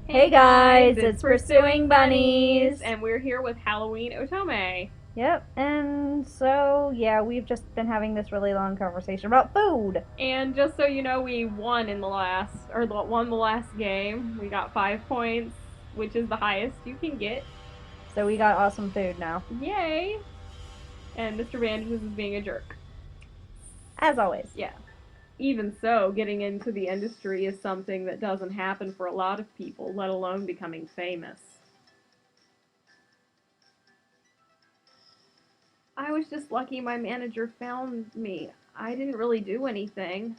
Hey guys, it's Pursuing Bunnies. And we're here with Halloween Otome. Yep, and so, yeah, we've just been having this really long conversation about food. And just so you know, we won won the last game. We got 5 points, which is the highest you can get. So we got awesome food now. Yay! And Mr. Bandages is being a jerk. As always. Yeah. Even so, getting into the industry is something that doesn't happen for a lot of people, let alone becoming famous. I was just lucky my manager found me. I didn't really do anything.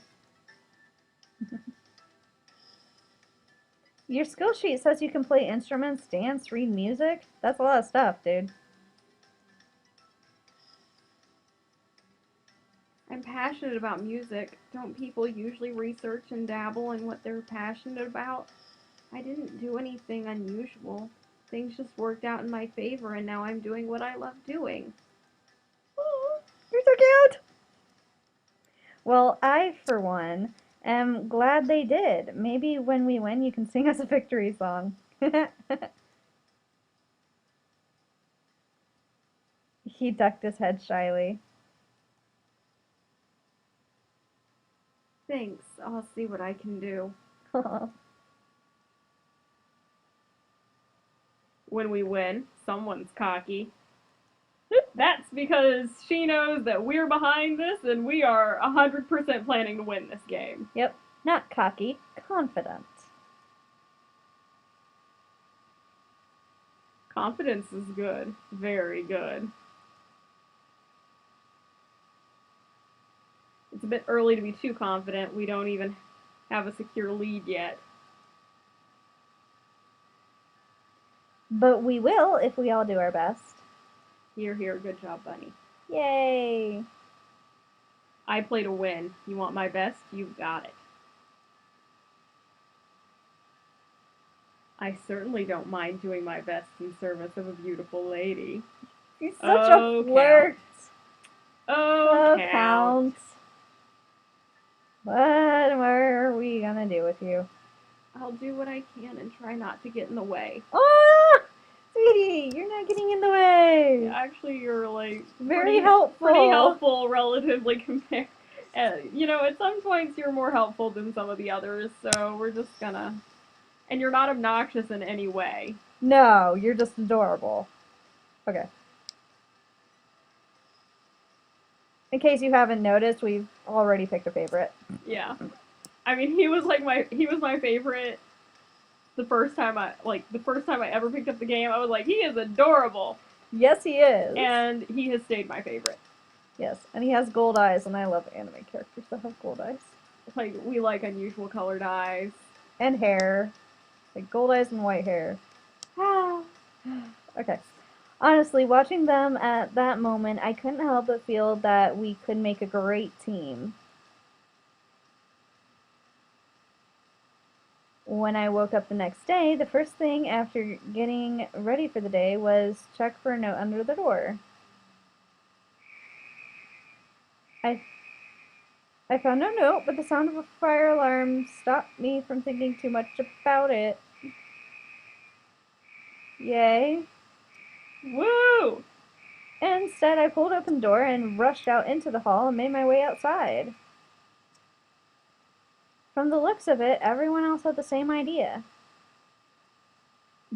Your skill sheet says you can play instruments, dance, read music. That's a lot of stuff, dude. I'm passionate about music. Don't people usually research and dabble in what they're passionate about? I didn't do anything unusual. Things just worked out in my favor, and now I'm doing what I love doing. Oh, you're so cute! Well, I, for one, am glad they did. Maybe when we win, you can sing us a victory song. He ducked his head shyly. Thanks. I'll see what I can do. When we win, someone's cocky. That's because she knows that we're behind this and we are 100% planning to win this game. Yep, not cocky, confident. Confidence is good. Very good. It's a bit early to be too confident. We don't even have a secure lead yet. But we will if we all do our best. Here, here. Good job, Bunny. Yay! I play to win. You want my best? You've got it. I certainly don't mind doing my best in service of a beautiful lady. He's such a flirt. Oh, Count. What are we gonna do with you? I'll do what I can and try not to get in the way. Oh, sweetie, you're not getting in the way. Actually, you're like very helpful. Pretty helpful, relatively compared. At some points you're more helpful than some of the others. So we're just gonna. And you're not obnoxious in any way. No, you're just adorable. Okay. In case you haven't noticed, we've already picked a favorite. Yeah. I mean, he was my favorite the first time I ever picked up the game. I was like, he is adorable. Yes, he is. And he has stayed my favorite. Yes, and he has gold eyes, and I love anime characters that have gold eyes. Like, we like unusual colored eyes. And hair. Like gold eyes and white hair. Okay. Honestly, watching them at that moment, I couldn't help but feel that we could make a great team. When I woke up the next day, the first thing after getting ready for the day was check for a note under the door. I found no note, but the sound of a fire alarm stopped me from thinking too much about it. Yay. Woo! Instead, I pulled open the door and rushed out into the hall and made my way outside. From the looks of it, everyone else had the same idea.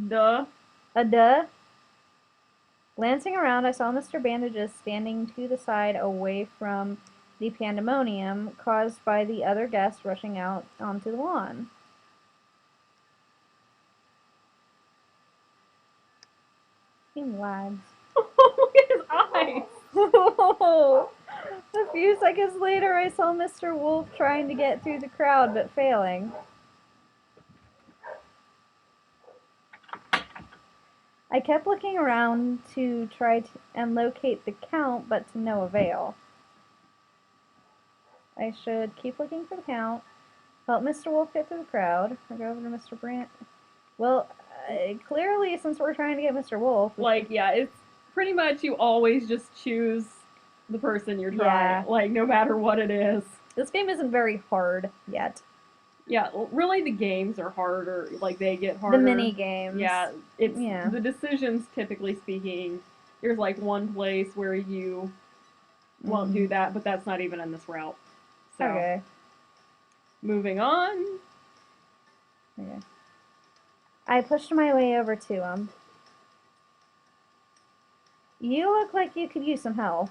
Duh. A duh? Glancing around, I saw Mr. Bandages standing to the side away from the pandemonium caused by the other guests rushing out onto the lawn. He lags. Look at his eyes! A few seconds later, I saw Mr. Wolf trying to get through the crowd, but failing. I kept looking around to try and locate the Count, but to no avail. I should keep looking for the Count, help Mr. Wolf get through the crowd, or go over to Mr. Brandt. Well, clearly, since we're trying to get Mr. Wolf... it's pretty much you always just choose the person you're trying. Yeah. Like, no matter what it is. This game isn't very hard yet. Yeah, really the games are harder. Like they get The harder. mini games. Yeah, it's Yeah. the decisions. Typically speaking, there's like one place where you won't do that, but that's not even in this route. So Okay. moving on. Okay. I pushed my way over to him. You look like you could use some help.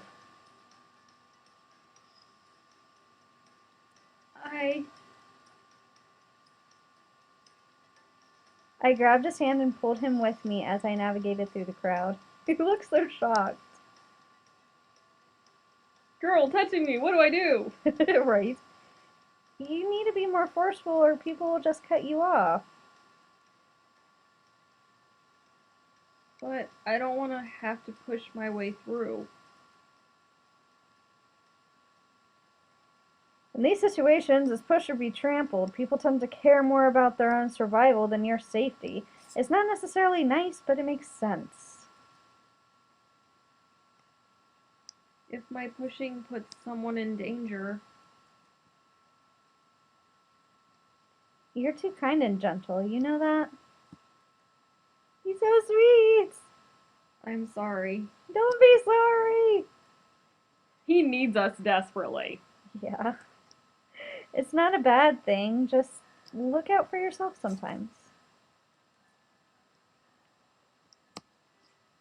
I grabbed his hand and pulled him with me as I navigated through the crowd. He looked so shocked. Girl touching me. What do I do? Right. You need to be more forceful or people will just cut you off. But I don't want to have to push my way through. In these situations, as push or be trampled, people tend to care more about their own survival than your safety. It's not necessarily nice, but it makes sense. If my pushing puts someone in danger. You're too kind and gentle, you know that? He's so sweet! I'm sorry. Don't be sorry! He needs us desperately. Yeah. It's not a bad thing, just look out for yourself sometimes.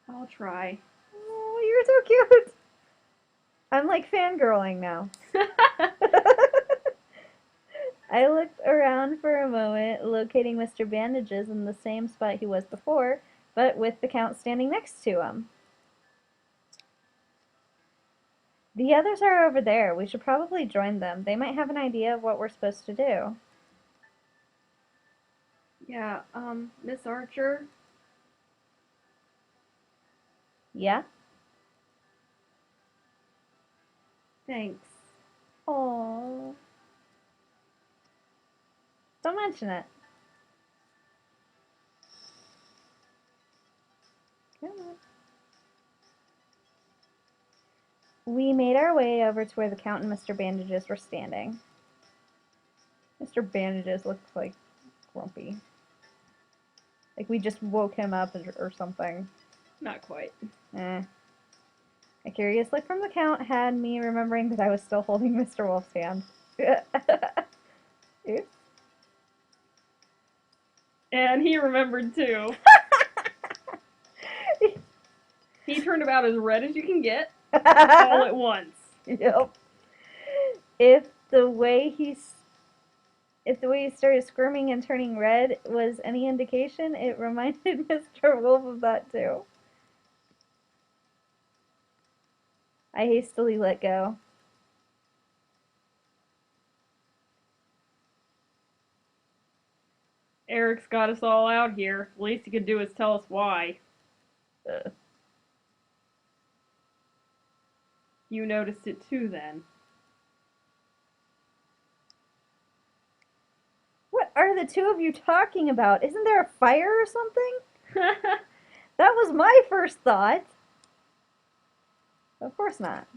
I'll try. Oh, you're so cute! I'm like fangirling now. I looked around for a moment, locating Mr. Bandages in the same spot he was before, but with the Count standing next to him. The others are over there. We should probably join them. They might have an idea of what we're supposed to do. Yeah, Miss Archer? Yeah? Thanks. Oh. Don't mention it. Come on. We made our way over to where the Count and Mr. Bandages were standing. Mr. Bandages looks like grumpy. Like we just woke him up or something. Not quite. Eh. A curious look from the Count had me remembering that I was still holding Mr. Wolf's hand. Oops. And he remembered too. He turned about as red as you can get all at once. Yep. If the way he started squirming and turning red was any indication, it reminded Mr. Wolf of that too. I hastily let go. Eric's got us all out here. The least he could do is tell us why. You noticed it too, then. What are the two of you talking about? Isn't there a fire or something? That was my first thought. Of course not.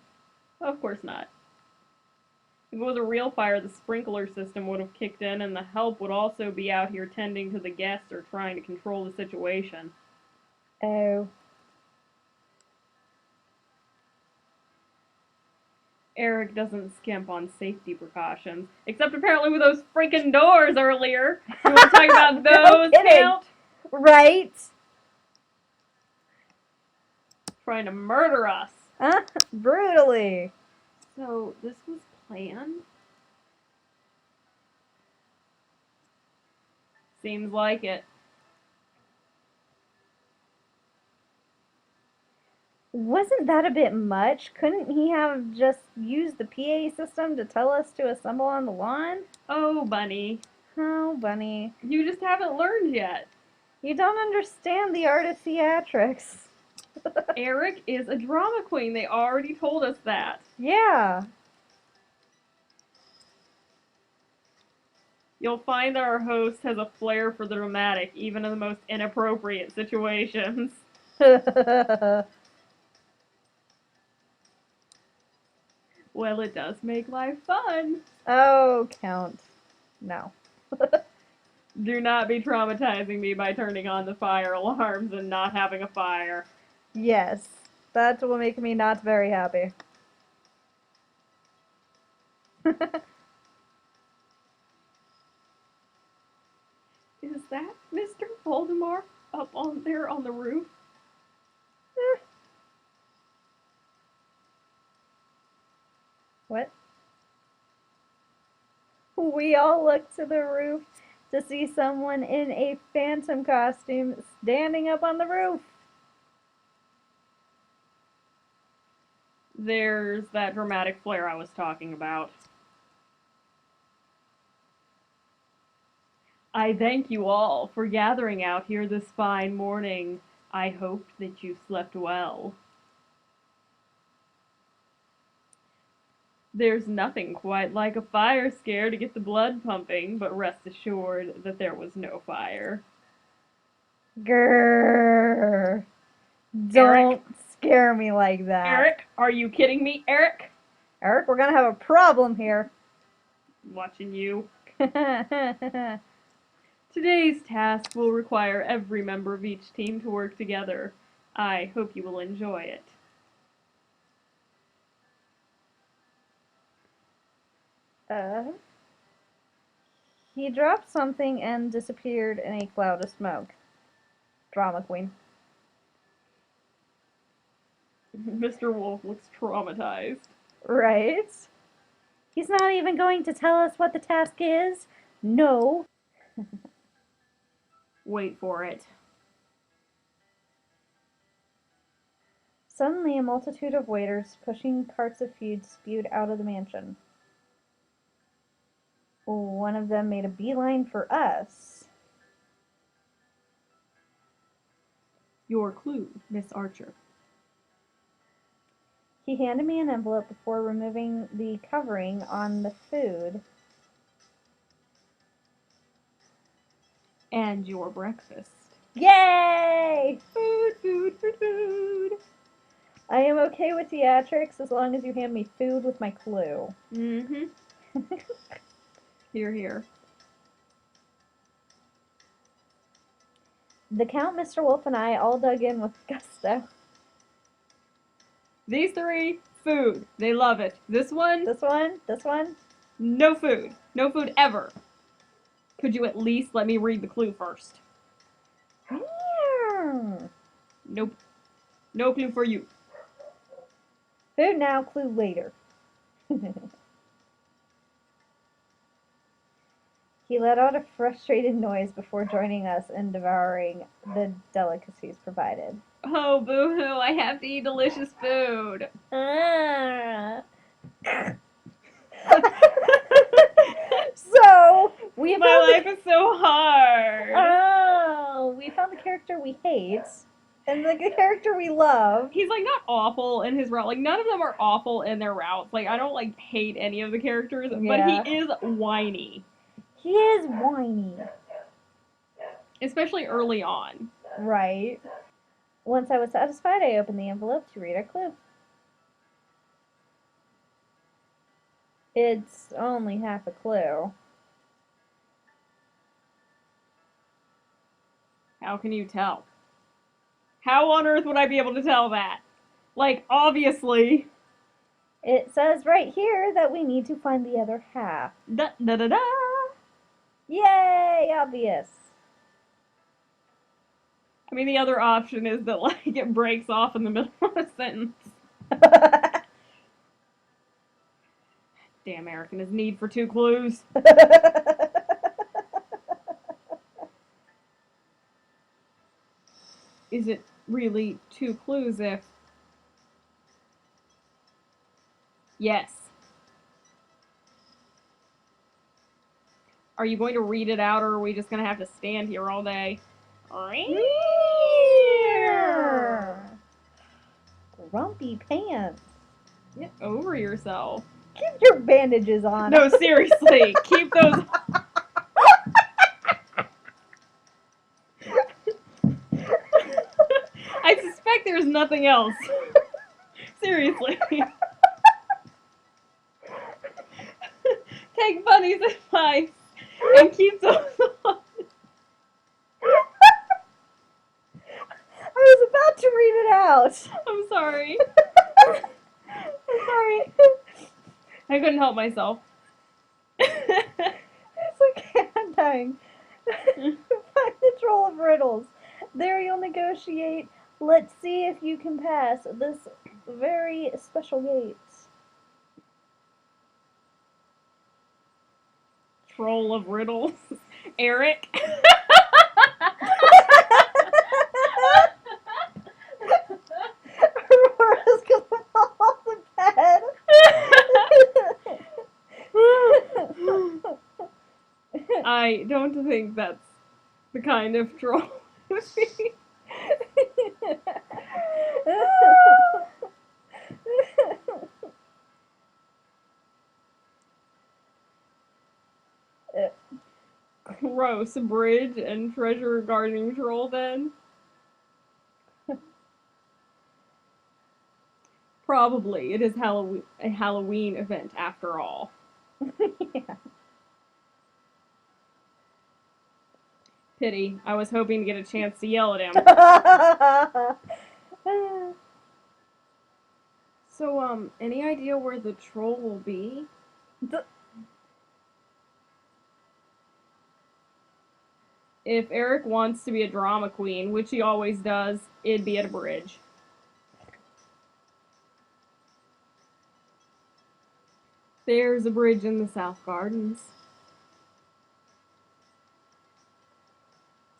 Of course not. If it was a real fire, the sprinkler system would have kicked in, and the help would also be out here tending to the guests or trying to control the situation. Oh. Eric doesn't skimp on safety precautions, except apparently with those freaking doors earlier. You want to talk about those, No kidding. Count? Right? Trying to murder us. Brutally. So, this was planned? Seems like it. Wasn't that a bit much? Couldn't he have just used the PA system to tell us to assemble on the lawn? Oh, Bunny. Oh, Bunny. You just haven't learned yet. You don't understand the art of theatrics. Eric is a drama queen. They already told us that. Yeah. You'll find that our host has a flair for the dramatic, even in the most inappropriate situations. Well, it does make life fun. Oh, Count. No. Do not be traumatizing me by turning on the fire alarms and not having a fire. Yes, that will make me not very happy. Is that Mr. Voldemort up on there on the roof? What? We all look to the roof to see someone in a phantom costume standing up on the roof. There's that dramatic flare I was talking about. I thank you all for gathering out here this fine morning. I hope that you slept well. There's nothing quite like a fire scare to get the blood pumping, but rest assured that there was no fire. Grrr. Don't scare me like that. Eric, are you kidding me, Eric? Eric, we're gonna have a problem here. Watching you. Today's task will require every member of each team to work together. I hope you will enjoy it. He dropped something and disappeared in a cloud of smoke. Drama queen. Mr. Wolf looks traumatized. Right? He's not even going to tell us what the task is. No. Wait for it. Suddenly, a multitude of waiters pushing carts of food spewed out of the mansion. One of them made a beeline for us. Your clue, Miss Archer. He handed me an envelope before removing the covering on the food. And your breakfast. Yay! Food, food, food, food. I am okay with theatrics as long as you hand me food with my clue. Mm-hmm. Here, here. The Count, Mr. Wolf, and I all dug in with gusto. These three, food. They love it. This one, This one. no food. No food ever. Could you at least let me read the clue first? Nope. No clue for you. Food now, clue later. He let out a frustrated noise before joining us in devouring the delicacies provided. Oh, boo-hoo, I have to eat delicious food. So, we My life is so hard. Oh, we found the character we hate and the character we love. He's like not awful in his route. Like none of them are awful in their routes. Like I don't like hate any of the characters, Yeah. but he is whiny. He is whiny. Especially early on. Right. Once I was satisfied, I opened the envelope to read our clue. It's only half a clue. How can you tell? How on earth would I be able to tell that? Like, obviously. It says right here that we need to find the other half. Da da da da. Yay! Obvious. I mean, the other option is that, like, it breaks off in the middle of a sentence. Damn Eric and his need for 2 clues. Is it really 2 clues if... Yes. Are you going to read it out, or are we just going to have to stand here all day? Grumpy pants. Get over yourself. Keep your bandages on. No, seriously. Keep those... I suspect there's nothing else. Seriously. Take Bunny's advice. and keep those on. I was about to read it out. I'm sorry. I'm sorry. I couldn't help myself. It's okay, I'm dying. Find the troll of riddles. There you'll negotiate. Let's see if you can pass this very special gate. Troll of riddles. Eric. Aurora's gonna fall off the bed. I don't think that's the kind of troll. Gross. Bridge and treasure guarding troll then? Probably. It is a Halloween event after all. Yeah. Pity. I was hoping to get a chance to yell at him. So, any idea where the troll will be? If Eric wants to be a drama queen, which he always does, it'd be at a bridge. There's a bridge in the South Gardens.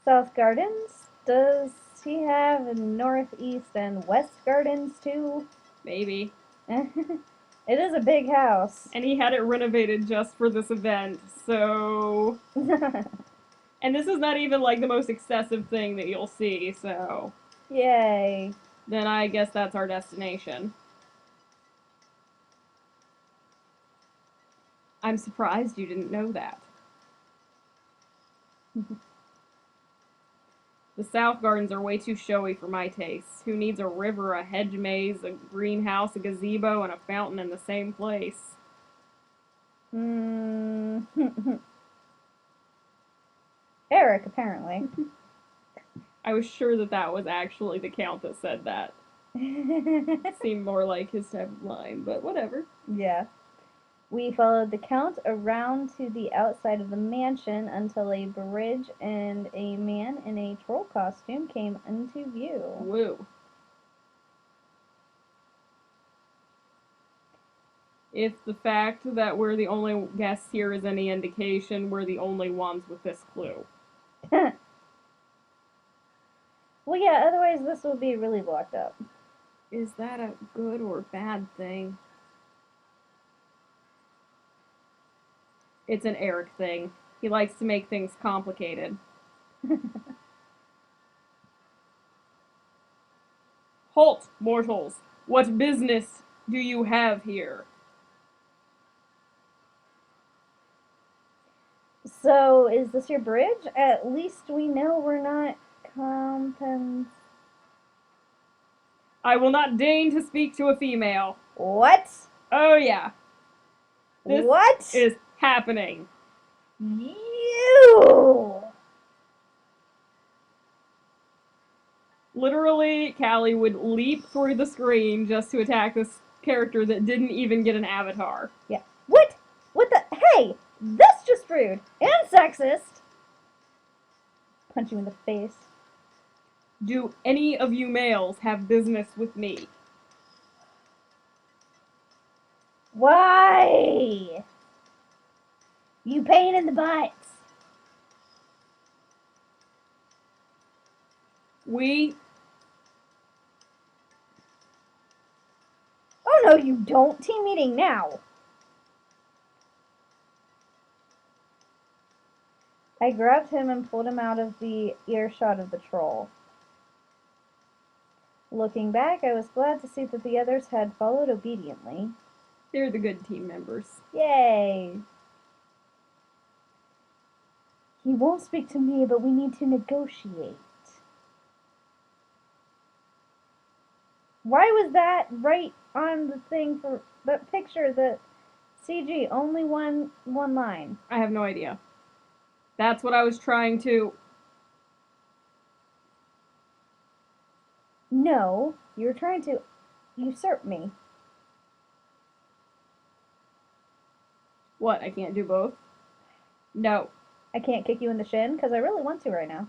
South Gardens? Does he have North, East, and West Gardens too? Maybe. It is a big house. And he had it renovated just for this event, so... And this is not even like the most excessive thing that you'll see, so... Yay. Then I guess that's our destination. I'm surprised you didn't know that. The South Gardens are way too showy for my tastes. Who needs a river, a hedge maze, a greenhouse, a gazebo, and a fountain in the same place? Eric, apparently. I was sure that that was actually the Count that said that. It seemed more like his type of line, but whatever. Yeah. We followed the Count around to the outside of the mansion until a bridge and a man in a troll costume came into view. Woo. If the fact that we're the only guests here is any indication, we're the only ones with this clue. Well, yeah, otherwise this will be really blocked up. Is that a good or bad thing? It's an Eric thing. He likes to make things complicated. Halt, mortals! What business do you have here? So, is this your bridge? At least we know we're not compens... I will not deign to speak to a female. What? Oh yeah. This What? is happening. You! Literally, Cali would leap through the screen just to attack this character that didn't even get an avatar. Yeah. What? What the? Hey! That's just rude. And sexist! Punch you in the face. Do any of you males have business with me? Why? You pain in the butt. We... Oh no, you don't. Team meeting now. I grabbed him and pulled him out of the earshot of the troll. Looking back, I was glad to see that the others had followed obediently. They're the good team members. Yay! He won't speak to me, but we need to negotiate. Why was that right on the thing for the picture? The CG only one line. I have no idea. That's what I was trying to. No, you're trying to usurp me. What? I can't do both? No. I can't kick you in the shin because I really want to right now.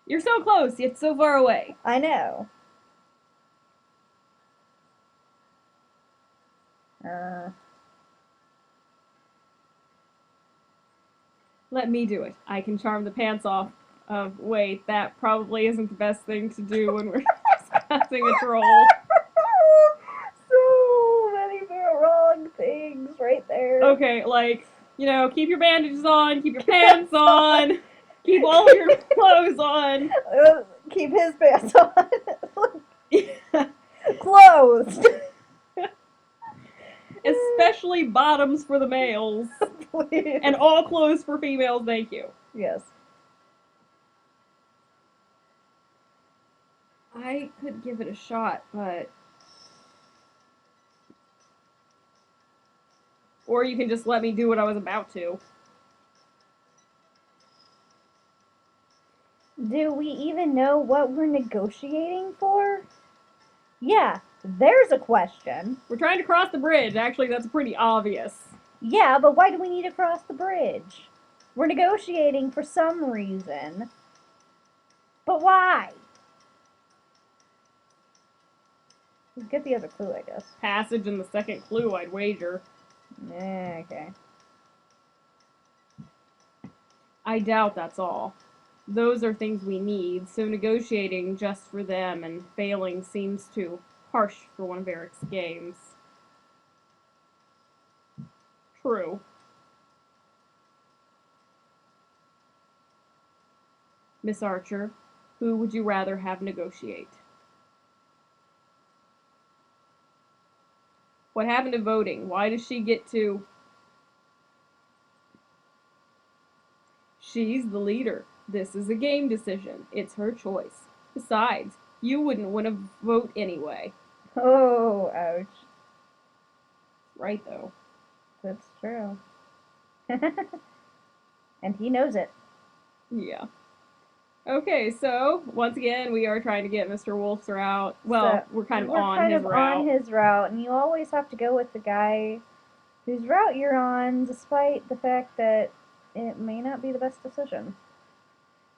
You're so close, yet so far away. I know. Uh, Let me do it. I can charm the pants off. Wait, that probably isn't the best thing to do when we're discussing a troll. so many wrong things right there. Okay, like, keep your bandages on, keep your pants on, keep all of your clothes on. Keep his pants on. Closed. Especially bottoms for the males. Please. And all clothes for females, thank you. Yes. I could give it a shot, but. Or you can just let me do what I was about to. Do we even know what we're negotiating for? Yeah, there's a question. We're trying to cross the bridge. Actually, that's pretty obvious. Yeah, but why do we need to cross the bridge? We're negotiating for some reason. But why? Get the other clue, I guess. Passage in the second clue, I'd wager. Okay. I doubt that's all. Those are things we need, so negotiating just for them and failing seems too harsh for one of Eric's games. True. Miss Archer, who would you rather have negotiate? What happened to voting? Why does she get to... She's the leader. This is a game decision. It's her choice. Besides, you wouldn't win a vote anyway. Oh, ouch. Right, though. That's true. And he knows it. Yeah. Okay, so once again, we are trying to get Mr. Wolf's route. Well, we're kind of on his route. On his route, and you always have to go with the guy whose route you're on, despite the fact that it may not be the best decision.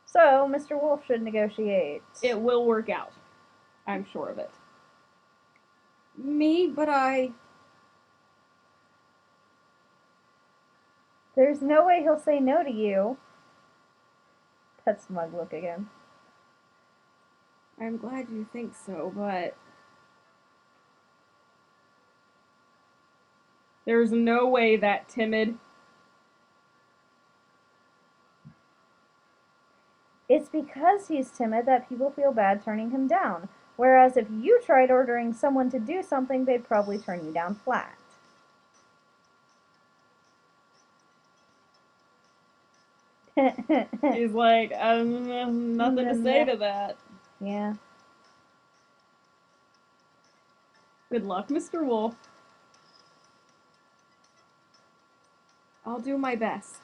So, Mr. Wolf should negotiate. It will work out. I'm sure of it. Me, but I... There's no way he'll say no to you. That smug look again. I'm glad you think so, but... There's no way that timid... It's because he's timid that people feel bad turning him down. Whereas if you tried ordering someone to do something, they'd probably turn you down flat. He's like, nothing to say to that. Yeah. Good luck, Mr. Wolf. I'll do my best.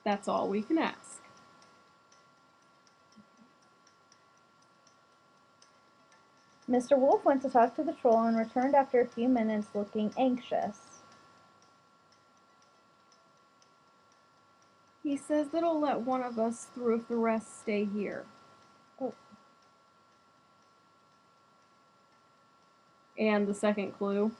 That's all we can ask. Mr. Wolf went to talk to the troll and returned after a few minutes looking anxious. He says that he'll let one of us through if the rest stay here. Oh. And the second clue.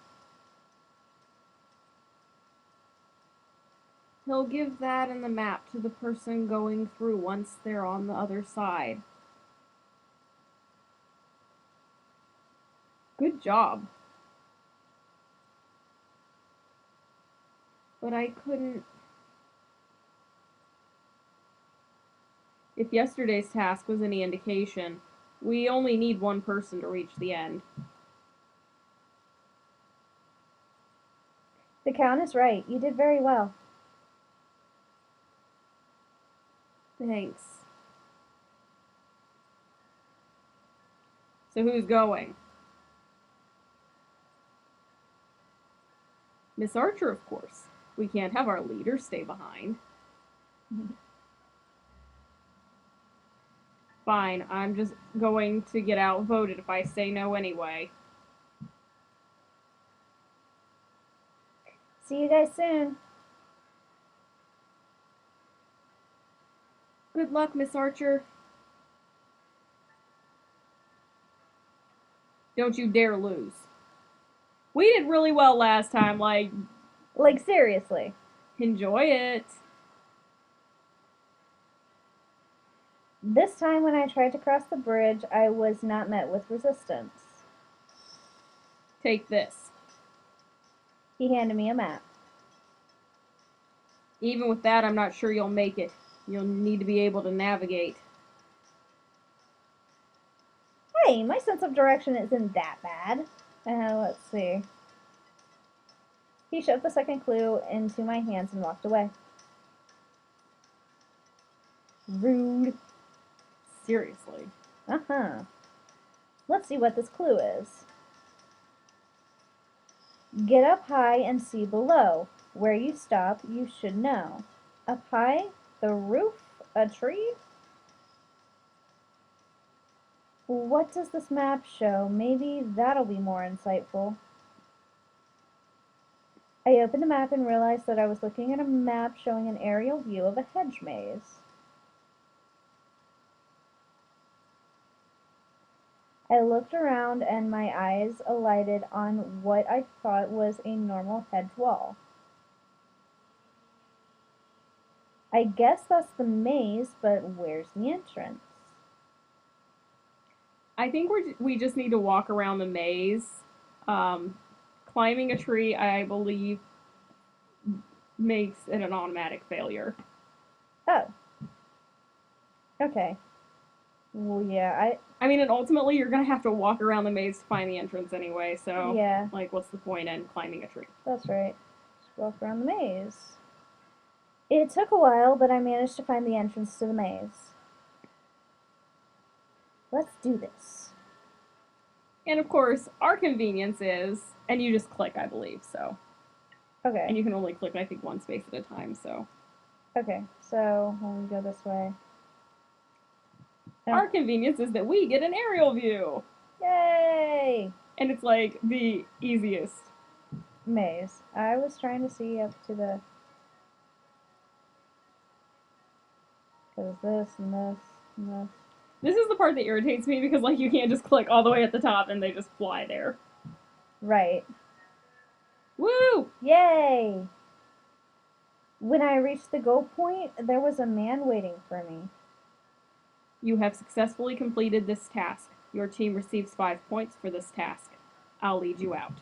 He'll give that and the map to the person going through once they're on the other side. Good job. But I couldn't... If yesterday's task was any indication, we only need one person to reach the end. The Count is right. You did very well. Thanks. So who's going? Miss Archer, of course. We can't have our leader stay behind. Fine, I'm just going to get outvoted if I say no anyway. See you guys soon. Good luck, Miss Archer. Don't you dare lose. We did really well last time, like, Seriously. enjoy it. This time when I tried to cross the bridge, I was not met with resistance. Take this. He handed me a map. Even with that, I'm not sure you'll make it. You'll need to be able to navigate. Hey, my sense of direction isn't that bad. Let's see. He shoved the second clue into my hands and walked away. Rude. Seriously. Uh-huh. Let's see what this clue is. Get up high and see below. Where you stop, you should know. Up high? The roof? A tree? What does this map show? Maybe that'll be more insightful. I opened the map and realized that I was looking at a map showing an aerial view of a hedge maze. I looked around and my eyes alighted on what I thought was a normal hedge wall. I guess that's the maze, but where's the entrance? I think we just need to walk around the maze. Climbing a tree, I believe, makes it an automatic failure. Oh. Okay. Well, yeah, I mean, and ultimately, you're gonna have to walk around the maze to find the entrance anyway. So, yeah, like, what's the point in climbing a tree? that's right. Just walk around the maze. It took a while, but I managed to find the entrance to the maze. Let's do this. And of course, our convenience is, and you just click, I believe. So, Okay. and you can only click, I think, one space at a time. So, Okay, so when we go this way. our convenience is that we get an aerial view. Yay! And it's like the easiest. Maze. I was trying to see up to the... Because this and this and this. This is the part that irritates me because, like, you can't just click all the way at the top and they just fly there. Right. Woo! Yay! When I reached the goal point, there was a man waiting for me. You have successfully completed this task. Your team receives 5 points for this task. I'll lead you out.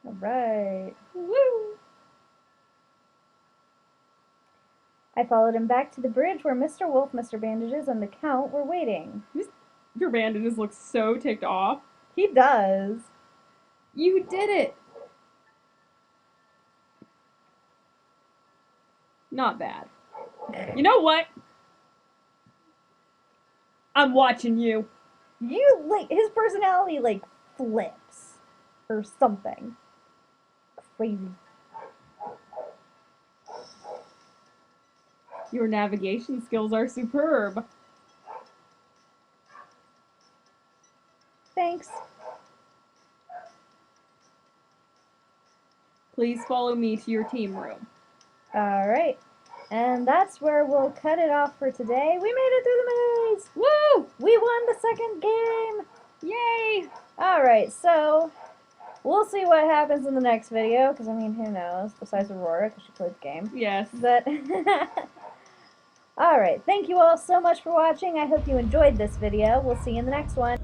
Alright. Woo! I followed him back to the bridge where Mr. Wolf, Mr. Bandages, and the Count were waiting. Your Bandages look so ticked off. He does. You did it! Not bad. You know what? I'm watching you. His personality, flips. Or something. Crazy. Your navigation skills are superb. Thanks. Please follow me to your team room. Alright. And that's where we'll cut it off for today. We made it through the maze! Woo! We won the second game! Yay! Alright, so we'll see what happens in the next video, because, I mean, who knows, besides Aurora, because she played the game. Yes. But, alright, thank you all so much for watching. I hope you enjoyed this video. We'll see you in the next one.